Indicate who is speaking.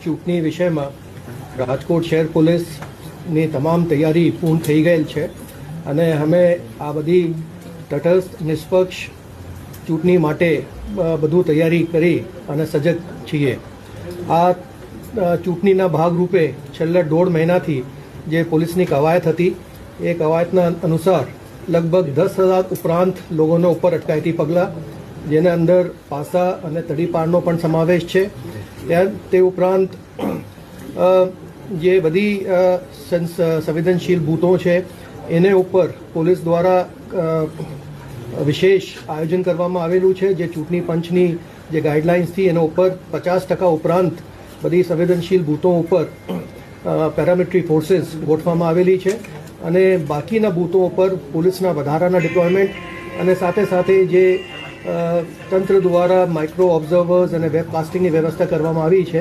Speaker 1: ચૂંટણી વિષયમાં રાજકોટ શહેર પોલીસની તમામ તૈયારી પૂર્ણ થઈ ગયેલ છે અને અમે આ બધી તટસ્થ નિષ્પક્ષ ચૂંટણી માટે બધું તૈયારી કરી અને સજગ છીએ. આ ચૂંટણીના ભાગરૂપે છેલ્લા 1.5 મહિનાથી જે પોલીસની કવાયત હતી એ કવાયતના અનુસાર લગભગ 10,000 ઉપરાંત લોકોના ઉપર અટકાયતી પગલાં, જેના અંદર પાસા અને તડીપારનો પણ સમાવેશ છે. તે ઉપરાંત જે બધી સંવેદનશીલ બૂથો છે એને ઉપર પોલીસ દ્વારા વિશેષ આયોજન કરવામાં આવેલું છે. જે ચૂંટણી પંચની જે ગાઈડલાઇન્સથી એના ઉપર 50% ઉપરાંત બધી સંવેદનશીલ બૂથો ઉપર પેરામિલિટરી ફોર્સીસ ગોઠવવામાં આવેલી છે અને બાકીના બૂથો ઉપર પોલીસના વધારાના ડિપ્લોયમેન્ટ અને સાથે સાથે જે તંત્ર દ્વારા માઇક્રો ઓબ્ઝર્વર્સ અને વેબકાસ્ટિંગની વ્યવસ્થા કરવામાં આવી છે.